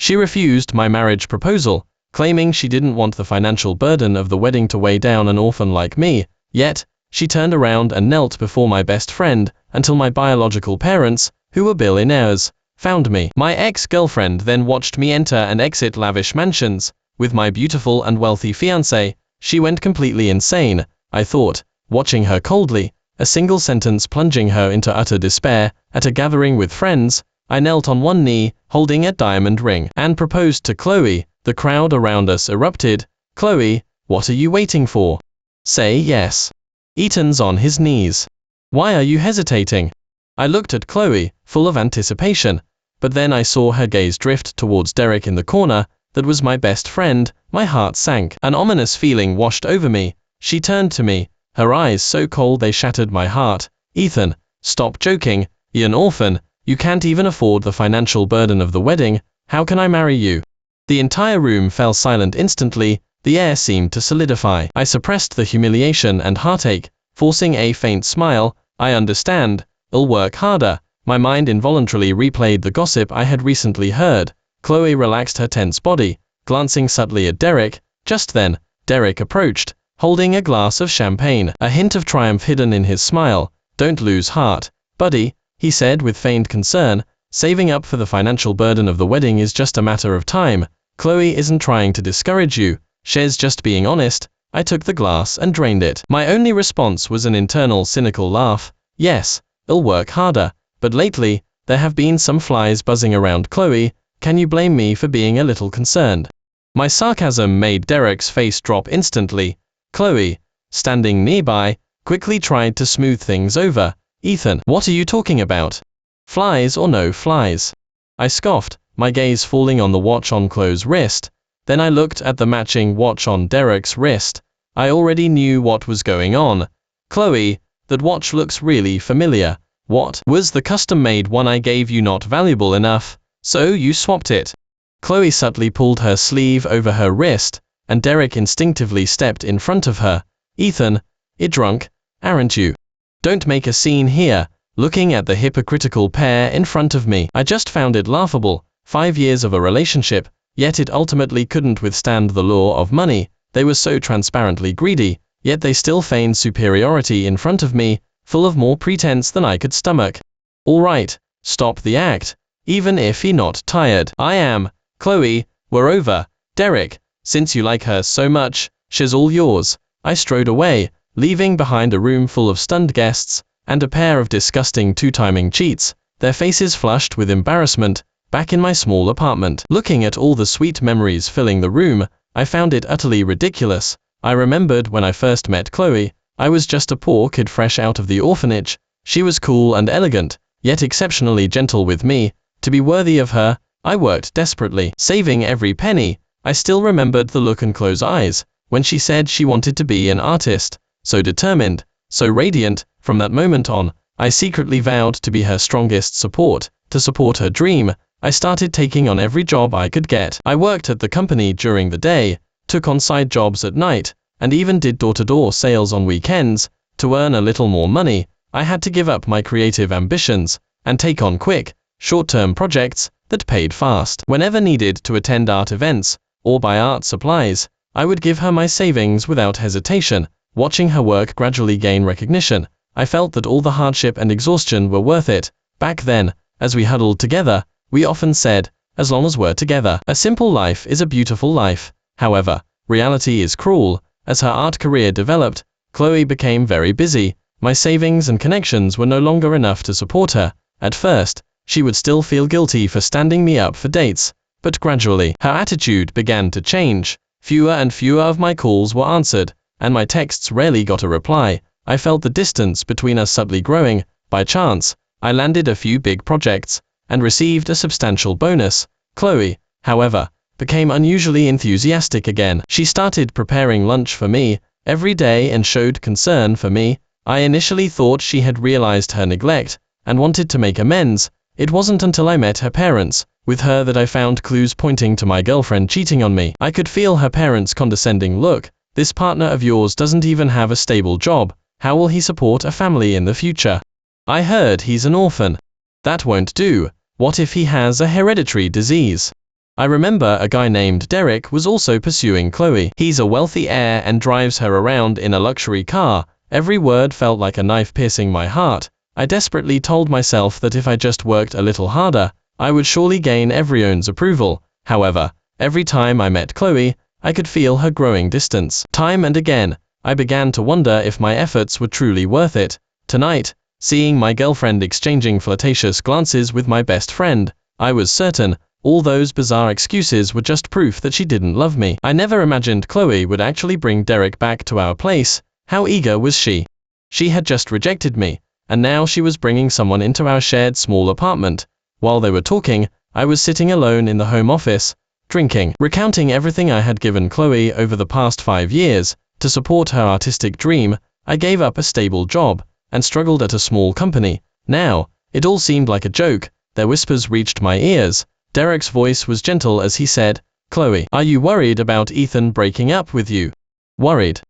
She refused my marriage proposal, claiming she didn't want the financial burden of the wedding to weigh down an orphan like me. Yet, she turned around and knelt before my best friend until my biological parents, who were billionaires, found me. My ex-girlfriend then watched me enter and exit lavish mansions with my beautiful and wealthy fiancé. She went completely insane, I thought, watching her coldly, a single sentence plunging her into utter despair. At a gathering with friends, I knelt on one knee, holding a diamond ring, and proposed to Chloe. The crowd around us erupted. Chloe, what are you waiting for? Say yes. Ethan's on his knees. Why are you hesitating? I looked at Chloe, full of anticipation, but then I saw her gaze drift towards Derek in the corner. That was my best friend. My heart sank. An ominous feeling washed over me. She turned to me, her eyes so cold they shattered my heart. Ethan, stop joking. You're an orphan. You can't even afford the financial burden of the wedding. How can I marry you? The entire room fell silent instantly. The air seemed to solidify. I suppressed the humiliation and heartache, forcing a faint smile. I understand. I'll work harder. My mind involuntarily replayed the gossip I had recently heard. Chloe relaxed her tense body, glancing subtly at Derek. Just then, Derek approached, holding a glass of champagne, a hint of triumph hidden in his smile. Don't lose heart, buddy, he said with feigned concern. Saving up for the financial burden of the wedding is just a matter of time. Chloe isn't trying to discourage you. She's just being honest. I took the glass and drained it. My only response was an internal cynical laugh. Yes, I'll work harder, but lately, there have been some flies buzzing around Chloe. Can you blame me for being a little concerned? My sarcasm made Derek's face drop instantly. Chloe, standing nearby, quickly tried to smooth things over. Ethan, what are you talking about? Flies or no flies? I scoffed, my gaze falling on the watch on Chloe's wrist. Then I looked at the matching watch on Derek's wrist. I already knew what was going on. Chloe, that watch looks really familiar. What? Was the custom-made one I gave you not valuable enough? So you swapped it? Chloe subtly pulled her sleeve over her wrist, and Derek instinctively stepped in front of her. Ethan, you're drunk, aren't you? Don't make a scene here. Looking at the hypocritical pair in front of me, I just found it laughable. 5 years of a relationship, yet it ultimately couldn't withstand the lure of money. They were so transparently greedy, yet they still feigned superiority in front of me, full of more pretense than I could stomach. All right, stop the act. Even if you're not tired. I am. Chloe, we're over. Derek, since you like her so much, she's all yours. I strode away, leaving behind a room full of stunned guests, and a pair of disgusting two-timing cheats, their faces flushed with embarrassment. Back in my small apartment, looking at all the sweet memories filling the room, I found it utterly ridiculous. I remembered when I first met Chloe. I was just a poor kid fresh out of the orphanage. She was cool and elegant, yet exceptionally gentle with me. To be worthy of her, I worked desperately, saving every penny. I still remembered the look in Chloe's eyes when she said she wanted to be an artist. So determined, so radiant. From that moment on, I secretly vowed to be her strongest support. To support her dream, I started taking on every job I could get. I worked at the company during the day, took on side jobs at night, and even did door-to-door sales on weekends. To earn a little more money, I had to give up my creative ambitions and take on quick, short-term projects that paid fast. Whenever needed to attend art events or buy art supplies, I would give her my savings without hesitation. Watching her work gradually gain recognition, I felt that all the hardship and exhaustion were worth it. Back then, as we huddled together, we often said, as long as we're together, a simple life is a beautiful life. However, reality is cruel. As her art career developed, Chloe became very busy. My savings and connections were no longer enough to support her. At first, she would still feel guilty for standing me up for dates, but gradually, her attitude began to change. Fewer and fewer of my calls were answered, and my texts rarely got a reply. I felt the distance between us subtly growing. By chance, I landed a few big projects, and received a substantial bonus. Chloe, however, became unusually enthusiastic again. She started preparing lunch for me every day and showed concern for me. I initially thought she had realized her neglect, and wanted to make amends. It wasn't until I met her parents, with her, that I found clues pointing to my girlfriend cheating on me. I could feel her parents' condescending look. This partner of yours doesn't even have a stable job. How will he support a family in the future? I heard he's an orphan. That won't do. What if he has a hereditary disease? I remember a guy named Derek was also pursuing Chloe. He's a wealthy heir and drives her around in a luxury car. Every word felt like a knife piercing my heart. I desperately told myself that if I just worked a little harder, I would surely gain everyone's approval. However, every time I met Chloe, I could feel her growing distance. Time and again, I began to wonder if my efforts were truly worth it. Tonight, seeing my girlfriend exchanging flirtatious glances with my best friend, I was certain all those bizarre excuses were just proof that she didn't love me. I never imagined Chloe would actually bring Derek back to our place. How eager was she? She had just rejected me, and now she was bringing someone into our shared small apartment. While they were talking, I was sitting alone in the home office, drinking, recounting everything I had given Chloe over the past 5 years. To support her artistic dream, I gave up a stable job and struggled at a small company. Now, it all seemed like a joke. Their whispers reached my ears. Derek's voice was gentle as he said, "Chloe, are you worried about Ethan breaking up with you?" Worried?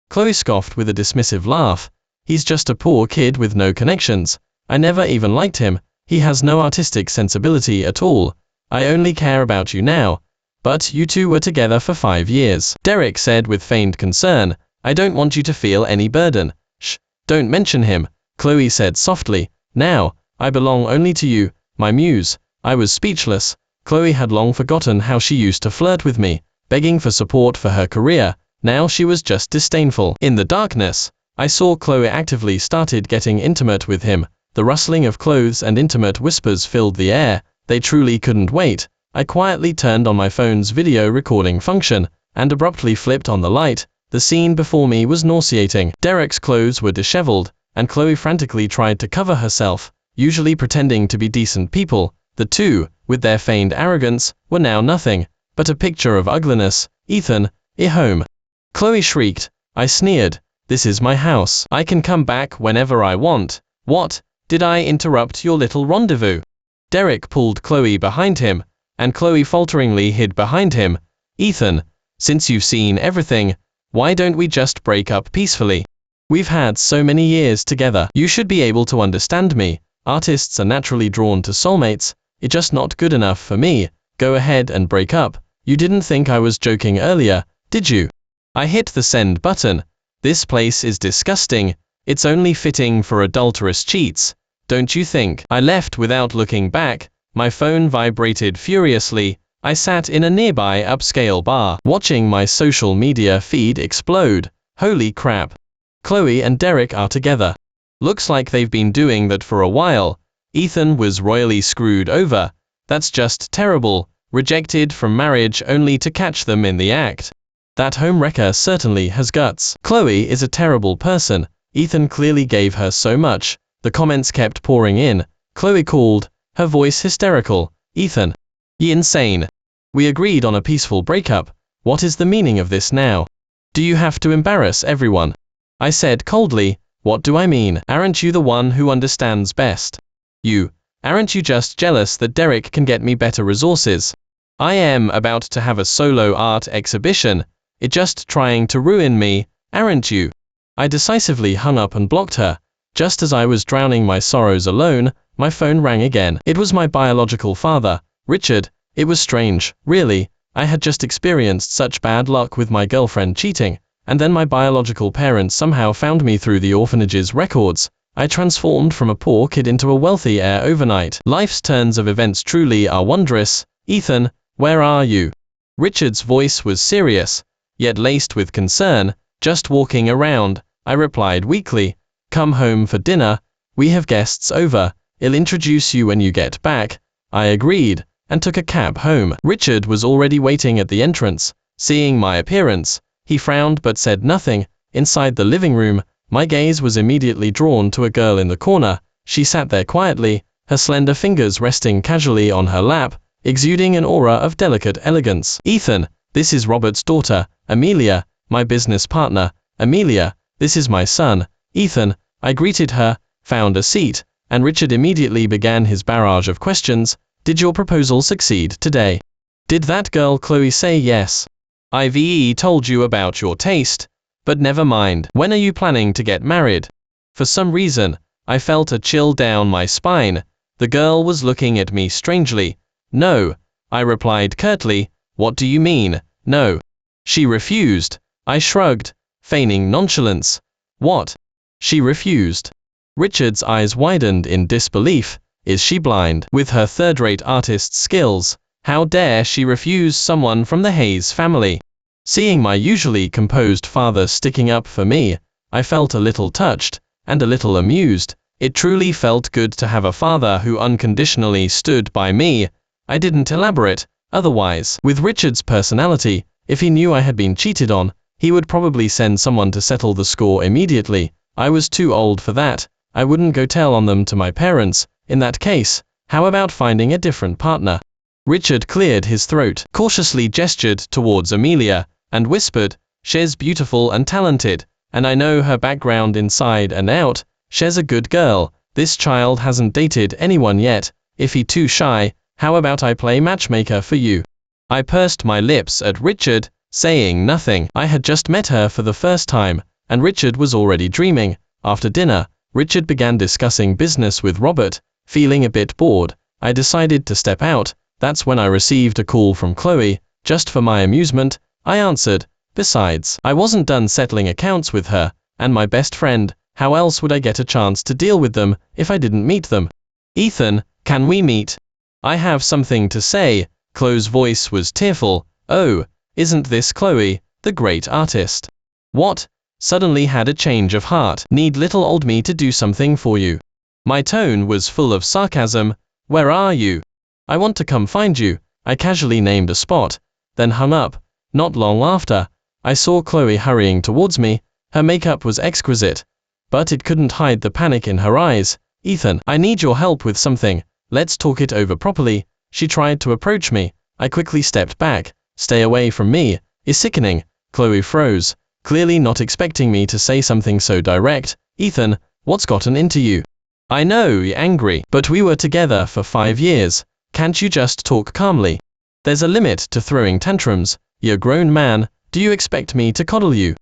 Chloe scoffed with a dismissive laugh. "He's just a poor kid with no connections. I never even liked him. He has no artistic sensibility at all. I only care about you now. But you two were together for 5 years. Derek said with feigned concern, "I don't want you to feel any burden." "Shh, don't mention him," Chloe said softly. "Now, I belong only to you, my muse." I was speechless. Chloe had long forgotten how she used to flirt with me, begging for support for her career. Now she was just disdainful. In the darkness, I saw Chloe actively started getting intimate with him. The rustling of clothes and intimate whispers filled the air. They truly couldn't wait. I quietly turned on my phone's video recording function, and abruptly flipped on the light. The scene before me was nauseating. Derek's clothes were disheveled, and Chloe frantically tried to cover herself, usually pretending to be decent people. The two, with their feigned arrogance, were now nothing but a picture of ugliness. "Ethan, home!" Chloe shrieked. I sneered. "This is my house. I can come back whenever I want." "What? Did I interrupt your little rendezvous?" Derek pulled Chloe behind him, and Chloe falteringly hid behind him. "Ethan, since you've seen everything, why don't we just break up peacefully? We've had so many years together. You should be able to understand me. Artists are naturally drawn to soulmates. It's just not good enough for me. Go ahead and break up. You didn't think I was joking earlier, did you?" I hit the send button. This place is disgusting. It's only fitting for adulterous cheats, don't you think? I left without looking back. My phone vibrated furiously. I sat in a nearby upscale bar, watching my social media feed explode. Holy crap. Chloe and Derek are together. Looks like they've been doing that for a while. Ethan was royally screwed over. That's just terrible. Rejected from marriage only to catch them in the act. That homewrecker certainly has guts. Chloe is a terrible person. Ethan clearly gave her so much. The comments kept pouring in. Chloe called, her voice hysterical. "Ethan, you insane. We agreed on a peaceful breakup. What is the meaning of this now? Do you have to embarrass everyone?" I said coldly, "What do I mean? Aren't you the one who understands best? Aren't you just jealous that Derek can get me better resources? I am about to have a solo art exhibition. It's just trying to ruin me, aren't you?" I decisively hung up and blocked her. Just as I was drowning my sorrows alone, my phone rang again. It was my biological father, Richard. It was strange, really. I had just experienced such bad luck with my girlfriend cheating, and then my biological parents somehow found me through the orphanage's records. I transformed from a poor kid into a wealthy heir overnight. Life's turns of events truly are wondrous. "Ethan, where are you?" Richard's voice was serious, yet laced with concern. "Just walking around," I replied weakly. "Come home for dinner. We have guests over. I'll introduce you when you get back." I agreed, and took a cab home. Richard was already waiting at the entrance. Seeing my appearance, he frowned but said nothing. Inside the living room, my gaze was immediately drawn to a girl in the corner. She sat there quietly, her slender fingers resting casually on her lap, exuding an aura of delicate elegance. "Ethan, this is Robert's daughter, Amelia, my business partner. Amelia, this is my son, Ethan." I greeted her, found a seat, and Richard immediately began his barrage of questions. "Did your proposal succeed today? Did that girl Chloe say yes? I've told you about your taste. But never mind. When are you planning to get married?" For some reason, I felt a chill down my spine. The girl was looking at me strangely. "No, I replied curtly. What do you mean, no? She refused. I shrugged, feigning nonchalance. What? She refused. Richard's eyes widened in disbelief. Is she blind? With her third-rate artist skills, how dare she refuse someone from the Hayes family? Seeing my usually composed father sticking up for me, I felt a little touched, and a little amused. It truly felt good to have a father who unconditionally stood by me. I didn't elaborate, otherwise. With Richard's personality, if he knew I had been cheated on, he would probably send someone to settle the score immediately. I was too old for that. I wouldn't go tell on them to my parents. In that case, how about finding a different partner? Richard cleared his throat, cautiously gestured towards Amelia, and whispered, "She's beautiful and talented, and I know her background inside and out. She's a good girl. This child hasn't dated anyone yet. If he too shy, how about I play matchmaker for you?" I pursed my lips at Richard, saying nothing. I had just met her for the first time, and Richard was already dreaming. After dinner, Richard began discussing business with Robert. Feeling a bit bored, I decided to step out. That's when I received a call from Chloe. Just for my amusement, I answered. Besides, I wasn't done settling accounts with her and my best friend. How else would I get a chance to deal with them if I didn't meet them? "Ethan, can we meet? I have something to say." Chloe's voice was tearful. "Oh, isn't this Chloe, the great artist? What? Suddenly had a change of heart. Need little old me to do something for you?" My tone was full of sarcasm. "Where are you? I want to come find you." I casually named a spot, then hung up. Not long after, I saw Chloe hurrying towards me. Her makeup was exquisite, but it couldn't hide the panic in her eyes. "Ethan, I need your help with something. Let's talk it over properly." She tried to approach me. I quickly stepped back. "Stay away from me. It's sickening." Chloe froze, clearly not expecting me to say something so direct. "Ethan, what's gotten into you? I know you're angry, but we were together for 5 years. Can't you just talk calmly? There's a limit to throwing tantrums. You're a grown man. Do you expect me to coddle you?"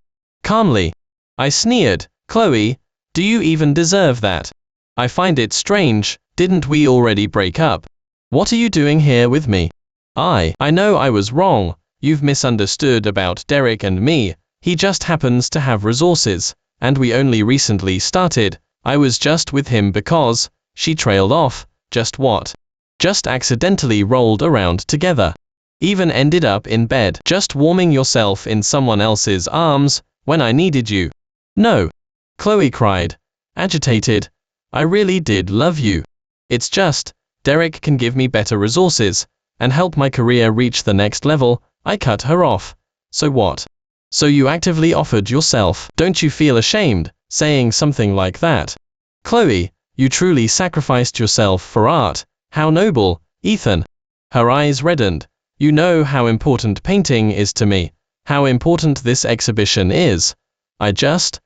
"Calmly?" I sneered. "Chloe, do you even deserve that? I find it strange. Didn't we already break up? What are you doing here with me?" I know I was wrong. You've misunderstood about Derek and me. He just happens to have resources, and we only recently started. I was just with him because..." She trailed off. "Just what?" "Just accidentally rolled around together. Even ended up in bed. Just warming yourself in someone else's arms when I needed you." "No," Chloe cried, agitated. "I really did love you. It's just, Derek can give me better resources and help my career reach the next level." I cut her off. "So what? So you actively offered yourself? Don't you feel ashamed saying something like that? Chloe, you truly sacrificed yourself for art. How noble, Ethan." Her eyes reddened. "You know how important painting is to me, how important this exhibition is. I just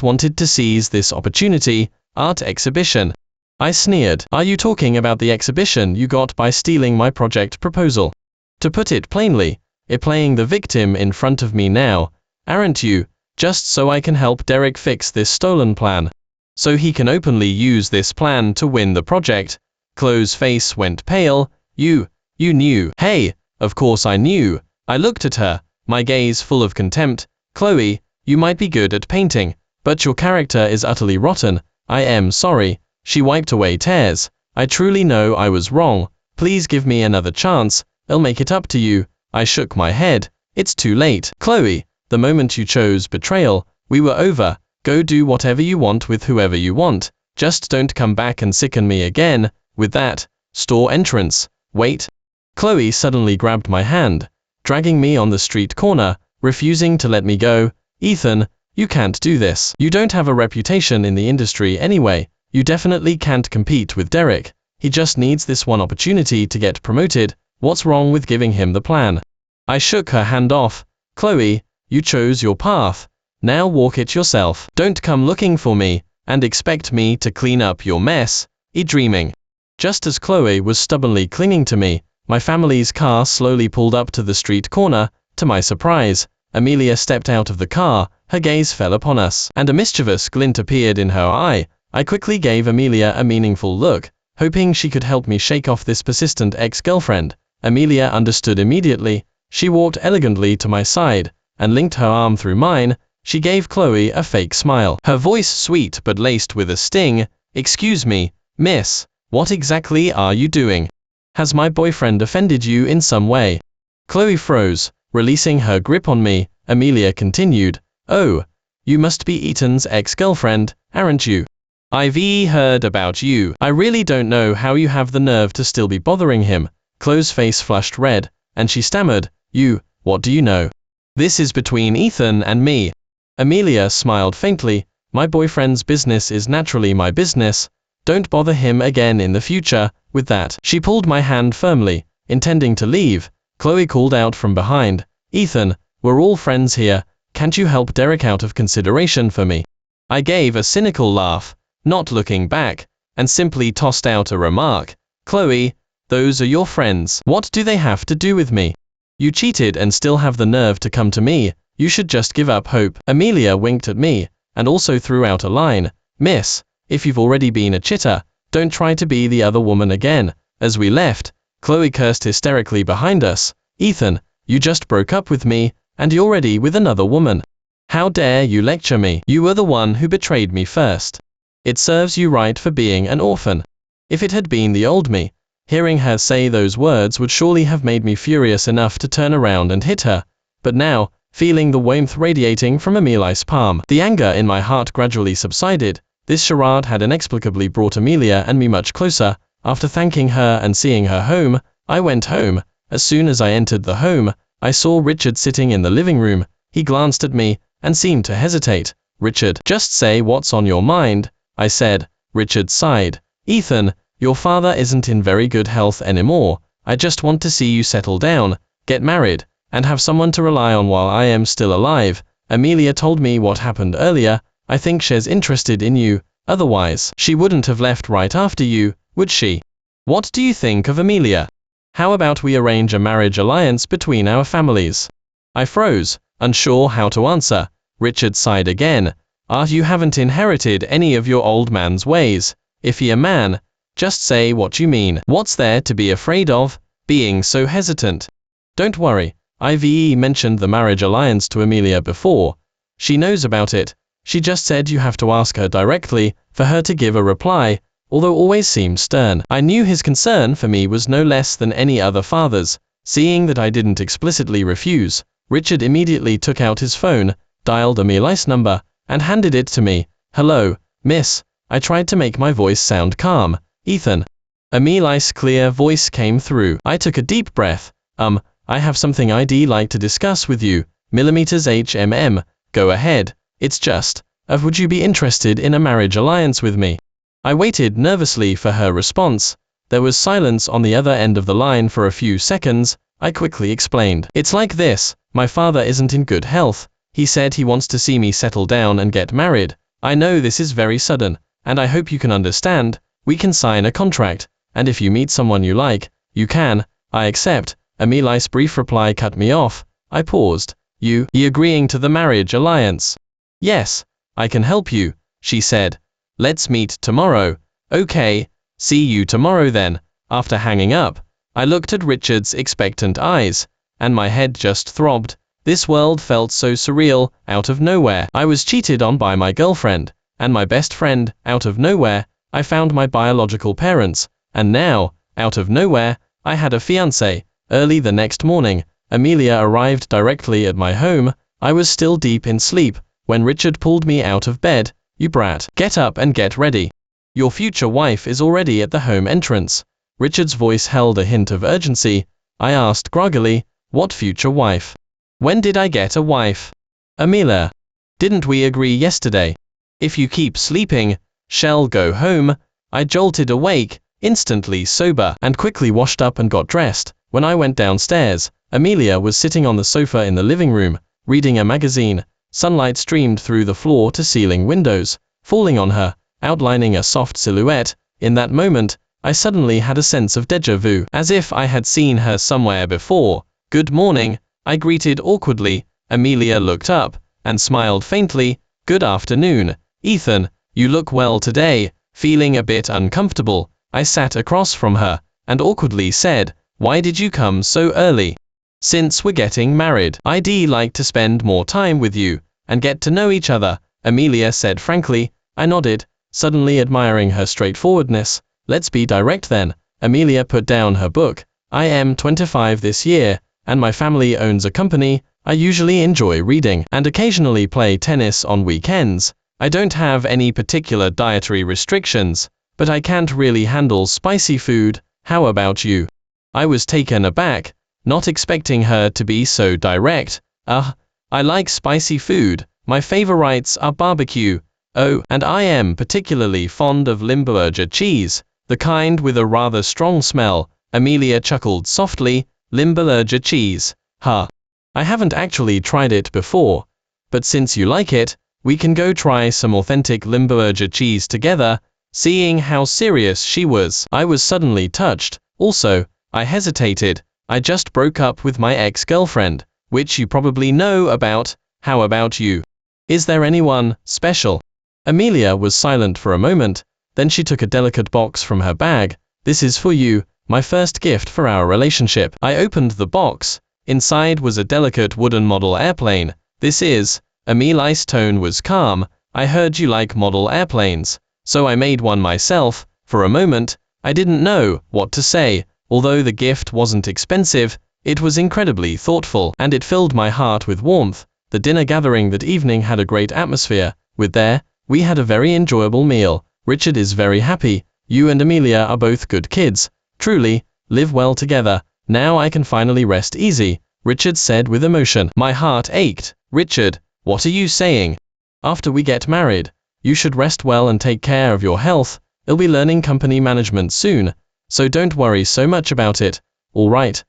wanted to seize this opportunity." "Art exhibition?" I sneered. "Are you talking about the exhibition you got by stealing my project proposal? To put it plainly, you're playing the victim in front of me now, aren't you? Just so I can help Derek fix this stolen plan, so he can openly use this plan to win the project." Chloe's face went pale. You knew." "Hey, of course I knew." I looked at her, my gaze full of contempt. "Chloe, you might be good at painting, but your character is utterly rotten. I am sorry." She wiped away tears. "I truly know I was wrong. Please give me another chance. I'll make it up to you." I shook my head. "It's too late. Chloe, the moment you chose betrayal, we were over. Go do whatever you want with whoever you want. Just don't come back and sicken me again." With that, store entrance. "Wait." Chloe suddenly grabbed my hand, dragging me on the street corner, refusing to let me go. "Ethan, you can't do this. You don't have a reputation in the industry anyway. You definitely can't compete with Derek. He just needs this one opportunity to get promoted. What's wrong with giving him the plan?" I shook her hand off. "Chloe, you chose your path. Now walk it yourself. Don't come looking for me and expect me to clean up your mess. Dreaming." Just as Chloe was stubbornly clinging to me, my family's car slowly pulled up to the street corner. To my surprise, Amelia stepped out of the car. Her gaze fell upon us, and a mischievous glint appeared in her eye. I quickly gave Amelia a meaningful look, hoping she could help me shake off this persistent ex-girlfriend. Amelia understood immediately. She walked elegantly to my side and linked her arm through mine. She gave Chloe a fake smile. Her voice sweet but laced with a sting. "Excuse me, miss, what exactly are you doing? Has my boyfriend offended you in some way?" Chloe froze, releasing her grip on me. Amelia continued, "Oh, you must be Ethan's ex-girlfriend, aren't you? I've heard about you. I really don't know how you have the nerve to still be bothering him." Chloe's face flushed red, and she stammered, What do you know? This is between Ethan and me." Amelia smiled faintly. "My boyfriend's business is naturally my business. Don't bother him again in the future." With that, she pulled my hand firmly, intending to leave. Chloe called out from behind, "Ethan, we're all friends here. Can't you help Derek out of consideration for me?" I gave a cynical laugh, not looking back, and simply tossed out a remark. "Chloe, those are your friends. What do they have to do with me? You cheated and still have the nerve to come to me. You should just give up hope." Amelia winked at me, and also threw out a line, "Miss, if you've already been a chitter, don't try to be the other woman again." As we left, Chloe cursed hysterically behind us, "Ethan, you just broke up with me, and you're already with another woman. How dare you lecture me? You were the one who betrayed me first. It serves you right for being an orphan." If it had been the old me, hearing her say those words would surely have made me furious enough to turn around and hit her. But now, feeling the warmth radiating from Amelia's palm, the anger in my heart gradually subsided. This charade had inexplicably brought Amelia and me much closer. After thanking her and seeing her home, I went home. As soon as I entered the home, I saw Richard sitting in the living room. He glanced at me and seemed to hesitate. "Richard, just say what's on your mind," I said. Richard sighed. "Ethan, your father isn't in very good health anymore. I just want to see you settle down, get married, and have someone to rely on while I am still alive. Amelia told me what happened earlier. I think she's interested in you, otherwise she wouldn't have left right after you, would she? What do you think of Amelia? How about we arrange a marriage alliance between our families?" I froze, unsure how to answer. Richard sighed again. You haven't inherited any of your old man's ways. If he a man, just say what you mean. What's there to be afraid of, being so hesitant? Don't worry, I've mentioned the marriage alliance to Amelia before. She knows about it. She just said you have to ask her directly for her to give a reply, although always seemed stern. I knew his concern for me was no less than any other father's. Seeing that I didn't explicitly refuse, Richard immediately took out his phone, dialed Amelia's number, and handed it to me. "Hello, miss." I tried to make my voice sound calm. "Ethan." Amelia's clear voice came through. I took a deep breath. I have something I'd like to discuss with you. Millimeters go ahead. It's just, would you be interested in a marriage alliance with me? I waited nervously for her response. There was silence on the other end of the line for a few seconds. I quickly explained. "It's like this, my father isn't in good health. He said he wants to see me settle down and get married. I know this is very sudden, and I hope you can understand. We can sign a contract, and if you meet someone you like, you can." "I accept." Amelia's brief reply cut me off. I paused. You agreeing to the marriage alliance?" "Yes, I can help you," she said. "Let's meet tomorrow." "Okay, see you tomorrow then." After hanging up, I looked at Richard's expectant eyes, and my head just throbbed. This world felt so surreal. Out of nowhere, I was cheated on by my girlfriend, and my best friend. Out of nowhere, I found my biological parents, and now, out of nowhere, I had a fiancé. Early the next morning, Amelia arrived directly at my home. I was still deep in sleep when Richard pulled me out of bed. "You brat, get up and get ready. Your future wife is already at the home entrance." Richard's voice held a hint of urgency. I asked groggily, "What future wife? When did I get a wife?" "Amelia, didn't we agree yesterday? If you keep sleeping, shall go home." I jolted awake, instantly sober, and quickly washed up and got dressed. When I went downstairs, Amelia was sitting on the sofa in the living room, reading a magazine. Sunlight streamed through the floor-to-ceiling windows, falling on her, outlining a soft silhouette. In that moment, I suddenly had a sense of déjà vu, as if I had seen her somewhere before. "Good morning," I greeted awkwardly. Amelia looked up and smiled faintly. "Good afternoon, Ethan. You look well today." Feeling a bit uncomfortable, I sat across from her and awkwardly said, Why did you come so early? Since we're getting married, I'd like to spend more time with you and get to know each other, Amelia said frankly. I nodded, suddenly admiring her straightforwardness. Let's be direct then. Amelia put down her book. I am 25 this year, and my family owns a company. I usually enjoy reading and occasionally play tennis on weekends. I don't have any particular dietary restrictions, but I can't really handle spicy food. How about you? I was taken aback, not expecting her to be so direct. I like spicy food. My favorites are barbecue. Oh, and I am particularly fond of Limburger cheese, the kind with a rather strong smell. Amelia chuckled softly. Limburger cheese. I haven't actually tried it before, but since you like it, we can go try some authentic Limburger cheese together. Seeing how serious she was, I was suddenly touched. Also, I hesitated. I just broke up with my ex-girlfriend, which you probably know about. How about you? Is there anyone special? Amelia was silent for a moment, then she took a delicate box from her bag. This is for you, my first gift for our relationship. I opened the box. Inside was a delicate wooden model airplane. This is, Amelia's tone was calm. I heard you like model airplanes, so I made one myself. For a moment, I didn't know what to say. Although the gift wasn't expensive, it was incredibly thoughtful, and it filled my heart with warmth. The dinner gathering that evening had a great atmosphere. We had a very enjoyable meal. Richard is very happy. You and Amelia are both good kids. Truly, live well together. Now I can finally rest easy, Richard said with emotion. My heart ached. Richard, what are you saying? After we get married, you should rest well and take care of your health. You'll be learning company management soon, so don't worry so much about it. All right,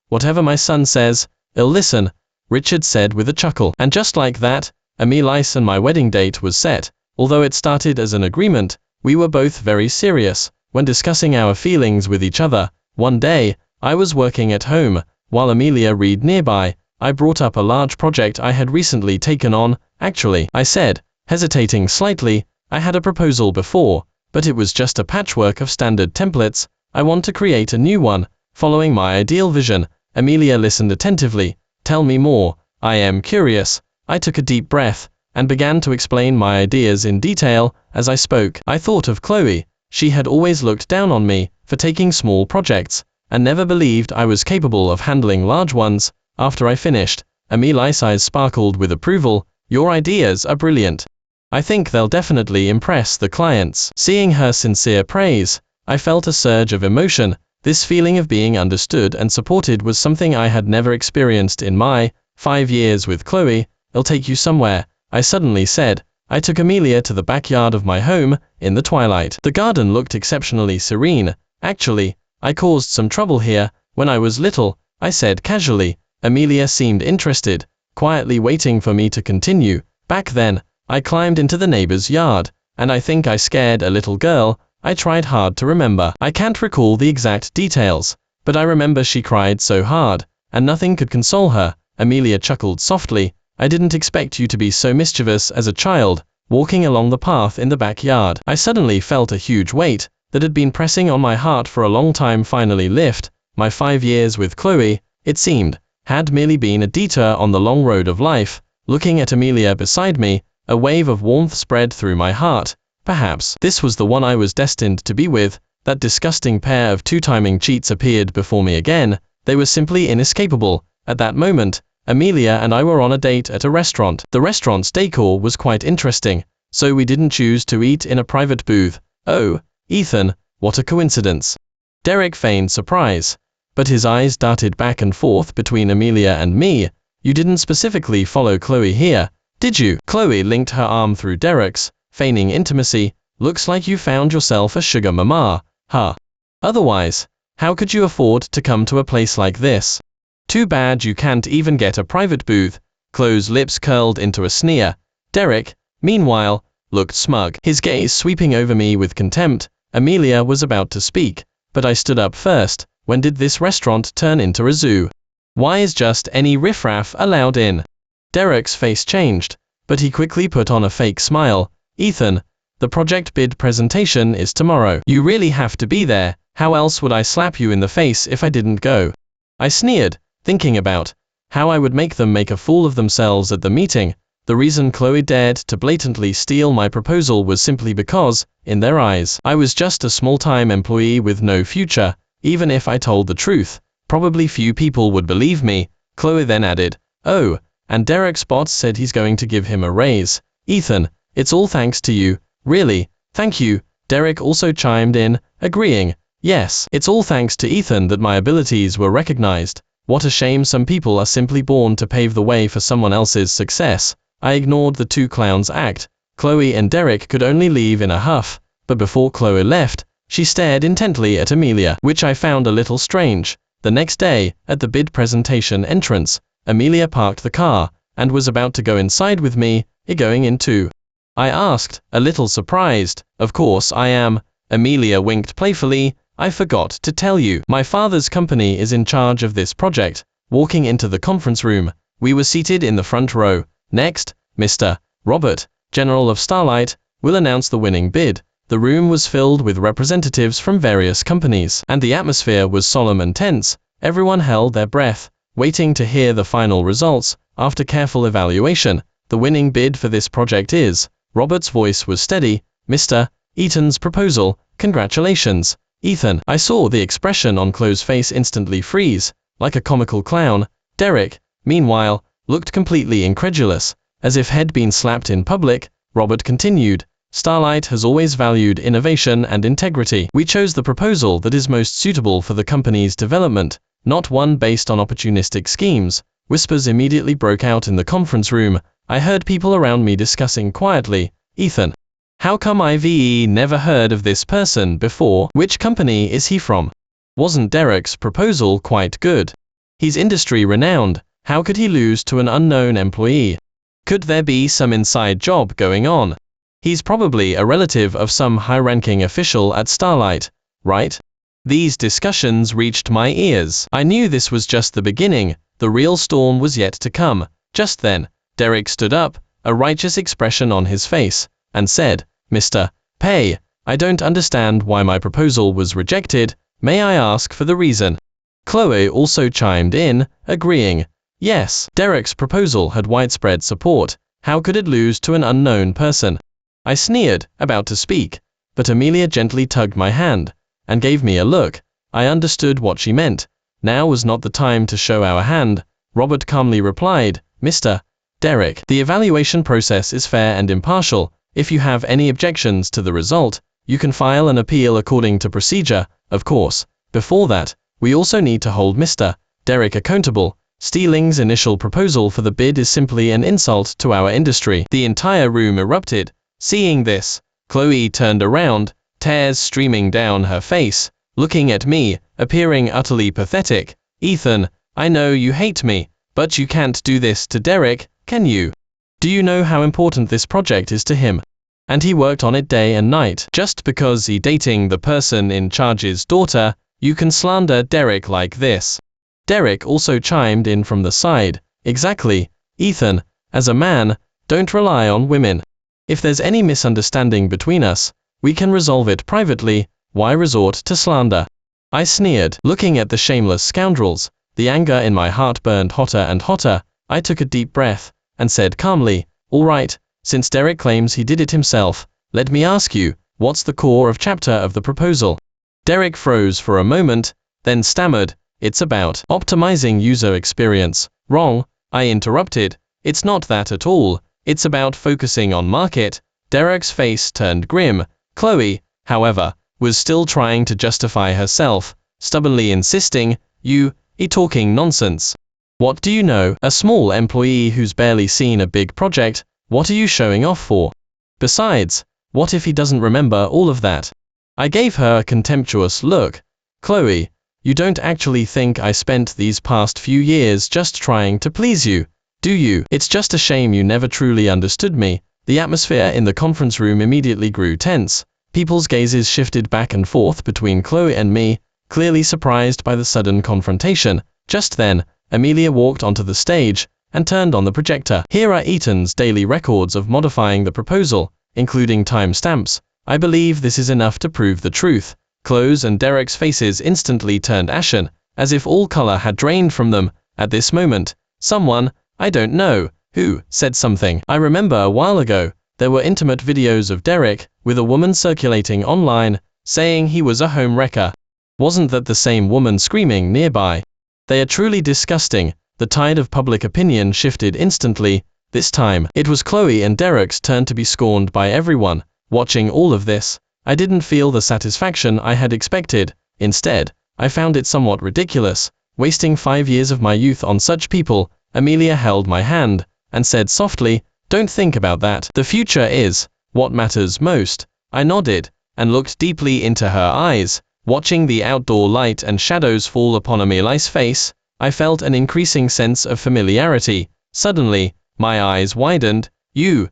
whatever my son says, I'll listen, Richard said with a chuckle. And just like that, Amelia's and my wedding date was set. Although it started as an agreement, we were both very serious when discussing our feelings with each other. One day, I was working at home, while Amelia read nearby. I brought up a large project I had recently taken on. Actually, I said, hesitating slightly, I had a proposal before, but it was just a patchwork of standard templates. I want to create a new one, following my ideal vision. Amelia listened attentively. Tell me more. I am curious. I took a deep breath and began to explain my ideas in detail. As I spoke, I thought of Chloe. She had always looked down on me for taking small projects and never believed I was capable of handling large ones. After I finished, Amelia's eyes sparkled with approval. Your ideas are brilliant. I think they'll definitely impress the clients. Seeing her sincere praise, I felt a surge of emotion. This feeling of being understood and supported was something I had never experienced in my 5 years with Chloe. I'll take you somewhere, I suddenly said. I took Amelia to the backyard of my home, in the twilight. The garden looked exceptionally serene. Actually, I caused some trouble here when I was little, I said casually. Amelia seemed interested, quietly waiting for me to continue. Back then, I climbed into the neighbor's yard, and I think I scared a little girl. I tried hard to remember. I can't recall the exact details, but I remember she cried so hard, and nothing could console her. Amelia chuckled softly. I didn't expect you to be so mischievous as a child. Walking along the path in the backyard, I suddenly felt a huge weight that had been pressing on my heart for a long time finally lift. My 5 years with Chloe, it seemed, had merely been a detour on the long road of life. Looking at Amelia beside me, a wave of warmth spread through my heart. Perhaps this was the one I was destined to be with. That disgusting pair of two-timing cheats appeared before me again. They were simply inescapable. At that moment, Amelia and I were on a date at a restaurant. The restaurant's decor was quite interesting, so we didn't choose to eat in a private booth. Oh, Ethan, what a coincidence. Derek feigned surprise, but his eyes darted back and forth between Amelia and me. You didn't specifically follow Chloe here, did you? Chloe linked her arm through Derek's, feigning intimacy. Looks like you found yourself a sugar mama, huh? Otherwise, how could you afford to come to a place like this? Too bad you can't even get a private booth. Chloe's lips curled into a sneer. Derek, meanwhile, looked smug, his gaze sweeping over me with contempt. Amelia was about to speak, but I stood up first. When did this restaurant turn into a zoo? Why is just any riffraff allowed in? Derek's face changed, but he quickly put on a fake smile. Ethan, the project bid presentation is tomorrow. You really have to be there. How else would I slap you in the face if I didn't go? I sneered, thinking about how I would make them make a fool of themselves at the meeting. The reason Chloe dared to blatantly steal my proposal was simply because, in their eyes, I was just a small-time employee with no future. Even if I told the truth, probably few people would believe me. Chloe then added, "Oh, and Derek's boss said he's going to give him a raise. Ethan, it's all thanks to you." "Really? Thank you." Derek also chimed in, agreeing, "Yes, it's all thanks to Ethan that my abilities were recognized. What a shame some people are simply born to pave the way for someone else's success." I ignored the two clowns' act. Chloe and Derek could only leave in a huff, but before Chloe left, she stared intently at Amelia, which I found a little strange. The next day, at the bid presentation entrance, Amelia parked the car, and was about to go inside with me. "Going in too?" I asked, a little surprised. "Of course I am." Amelia winked playfully. "I forgot to tell you, my father's company is in charge of this project." Walking into the conference room, we were seated in the front row. "Next, Mr. Robert, General of Starlight, will announce the winning bid." The room was filled with representatives from various companies, and the atmosphere was solemn and tense. Everyone held their breath, waiting to hear the final results. After careful evaluation, the winning bid for this project is, Robert's voice was steady, "Mr. Eaton's proposal. Congratulations, Ethan." I saw the expression on Chloe's face instantly freeze, like a comical clown. Derek, meanwhile, looked completely incredulous, as if he'd been slapped in public. Robert continued, "Starlight has always valued innovation and integrity. We chose the proposal that is most suitable for the company's development, not one based on opportunistic schemes." Whispers immediately broke out in the conference room. I heard people around me discussing quietly, "Ethan, how come I've never heard of this person before? Which company is he from? Wasn't Derek's proposal quite good? He's industry renowned. How could he lose to an unknown employee? Could there be some inside job going on? He's probably a relative of some high-ranking official at Starlight, right?" These discussions reached my ears. I knew this was just the beginning. The real storm was yet to come. Just then, Derek stood up, a righteous expression on his face, and said, "Mr. Pay, I don't understand why my proposal was rejected. May I ask for the reason?" Chloe also chimed in, agreeing, "Yes, Derek's proposal had widespread support. How could it lose to an unknown person?" I sneered, about to speak, but Amelia gently tugged my hand, and gave me a look. I understood what she meant. Now was not the time to show our hand. Robert calmly replied, "Mr. Derek, the evaluation process is fair and impartial. If you have any objections to the result, you can file an appeal according to procedure. Of course, before that, we also need to hold Mr. Derek accountable. Stealing's initial proposal for the bid is simply an insult to our industry." The entire room erupted. Seeing this, Chloe turned around, tears streaming down her face, looking at me, appearing utterly pathetic. "Ethan, I know you hate me, but you can't do this to Derek, can you? Do you know how important this project is to him? And he worked on it day and night. Just because he's dating the person in charge's daughter, you can slander Derek like this." Derek also chimed in from the side, "Exactly, Ethan, as a man, don't rely on women. If there's any misunderstanding between us, we can resolve it privately. Why resort to slander?" I sneered, looking at the shameless scoundrels. The anger in my heart burned hotter and hotter. I took a deep breath, and said calmly, "All right, since Derek claims he did it himself, let me ask you, what's the core of chapter of the proposal?" Derek froze for a moment, then stammered, "It's about optimizing user experience." "Wrong," I interrupted. "It's not that at all. It's about focusing on market." Derek's face turned grim. Chloe, however, was still trying to justify herself, stubbornly insisting, "You, talking nonsense. What do you know? A small employee who's barely seen a big project. What are you showing off for? Besides, what if he doesn't remember all of that?" I gave her a contemptuous look. "Chloe, you don't actually think I spent these past few years just trying to please you, do you? It's just a shame you never truly understood me." The atmosphere in the conference room immediately grew tense. People's gazes shifted back and forth between Chloe and me, clearly surprised by the sudden confrontation. Just then, Amelia walked onto the stage, and turned on the projector. "Here are Eaton's daily records of modifying the proposal, including time stamps. I believe this is enough to prove the truth." Chloe's and Derek's faces instantly turned ashen, as if all color had drained from them. At this moment, someone, I don't know who, said something. I remember a while ago, there were intimate videos of Derek, with a woman circulating online, saying he was a home wrecker. Wasn't that the same woman screaming nearby? They are truly disgusting. The tide of public opinion shifted instantly. This time, it was Chloe and Derek's turn to be scorned by everyone. Watching all of this, I didn't feel the satisfaction I had expected. Instead, I found it somewhat ridiculous, wasting 5 years of my youth on such people. Amelia held my hand, and said softly, "Don't think about that. The future is what matters most." I nodded, and looked deeply into her eyes. Watching the outdoor light and shadows fall upon Amelia's face, I felt an increasing sense of familiarity. Suddenly, my eyes widened. You,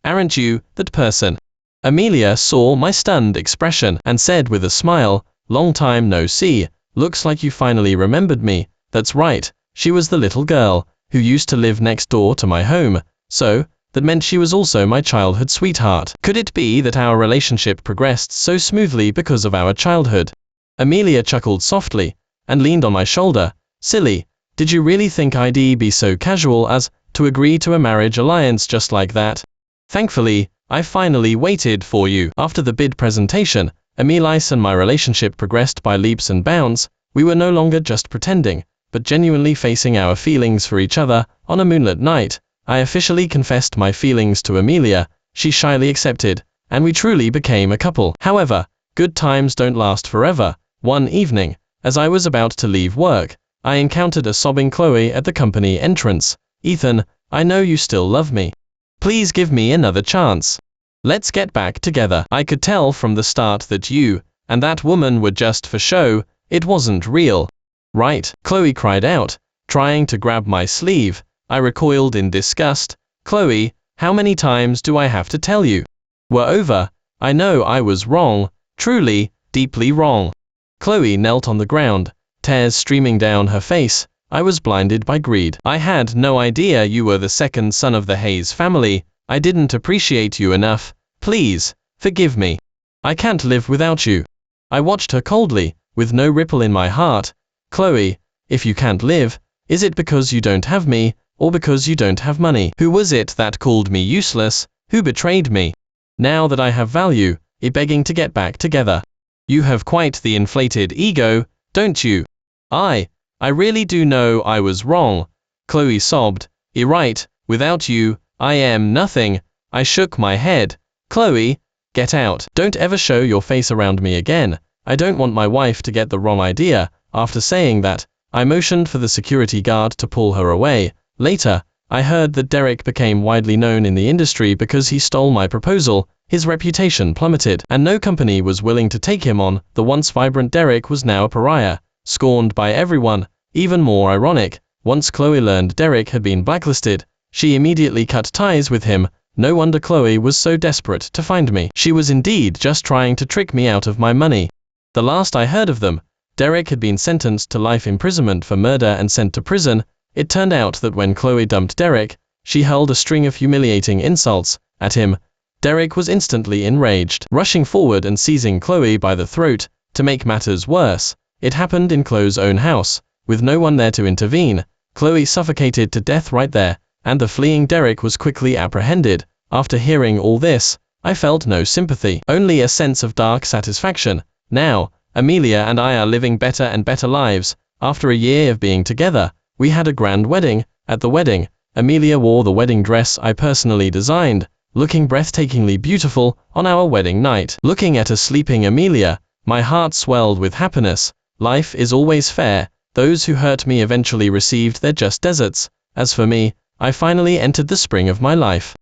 aren't you that person?" Amelia saw my stunned expression, and said with a smile, "Long time no see. Looks like you finally remembered me." That's right, she was the little girl who used to live next door to my home. So, that meant she was also my childhood sweetheart. Could it be that our relationship progressed so smoothly because of our childhood? Amelia chuckled softly, and leaned on my shoulder. "Silly, did you really think I'd be so casual as to agree to a marriage alliance just like that? Thankfully, I finally waited for you." After the bid presentation, Amelia's and my relationship progressed by leaps and bounds. We were no longer just pretending, but genuinely facing our feelings for each other. On a moonlit night, I officially confessed my feelings to Amelia. She shyly accepted, and we truly became a couple. However, good times don't last forever. One evening, as I was about to leave work, I encountered a sobbing Chloe at the company entrance. "Ethan, I know you still love me. Please give me another chance. Let's get back together. I could tell from the start that you and that woman were just for show. It wasn't real." "Right," Chloe cried out, trying to grab my sleeve. I recoiled in disgust. "Chloe, how many times do I have to tell you? We're over. I know I was wrong, truly, deeply wrong." Chloe knelt on the ground, tears streaming down her face. I was blinded by greed. "I had no idea you were the second son of the Hayes family. I didn't appreciate you enough. Please, forgive me. I can't live without you." I watched her coldly, with no ripple in my heart. "Chloe, if you can't live, is it because you don't have me, or because you don't have money? Who was it that called me useless? Who betrayed me? Now that I have value, I'm begging to get back together. You have quite the inflated ego, don't you?" I really do know I was wrong," Chloe sobbed. "You're right, without you, I am nothing." I shook my head. "Chloe, get out. Don't ever show your face around me again. I don't want my wife to get the wrong idea." After saying that, I motioned for the security guard to pull her away. Later, I heard that Derek became widely known in the industry because he stole my proposal. His reputation plummeted, and no company was willing to take him on. The once vibrant Derek was now a pariah, scorned by everyone. Even more ironic, once Chloe learned Derek had been blacklisted, she immediately cut ties with him. No wonder Chloe was so desperate to find me. She was indeed just trying to trick me out of my money. The last I heard of them, Derek had been sentenced to life imprisonment for murder and sent to prison. It turned out that when Chloe dumped Derek, she hurled a string of humiliating insults at him. Derek was instantly enraged, rushing forward and seizing Chloe by the throat. To make matters worse, it happened in Chloe's own house, with no one there to intervene. Chloe suffocated to death right there, and the fleeing Derek was quickly apprehended. After hearing all this, I felt no sympathy, only a sense of dark satisfaction. Now, Amelia and I are living better and better lives. After a year of being together, we had a grand wedding. At the wedding, Amelia wore the wedding dress I personally designed, looking breathtakingly beautiful on our wedding night. Looking at a sleeping Amelia, my heart swelled with happiness. Life is always fair. Those who hurt me eventually received their just deserts. As for me, I finally entered the spring of my life.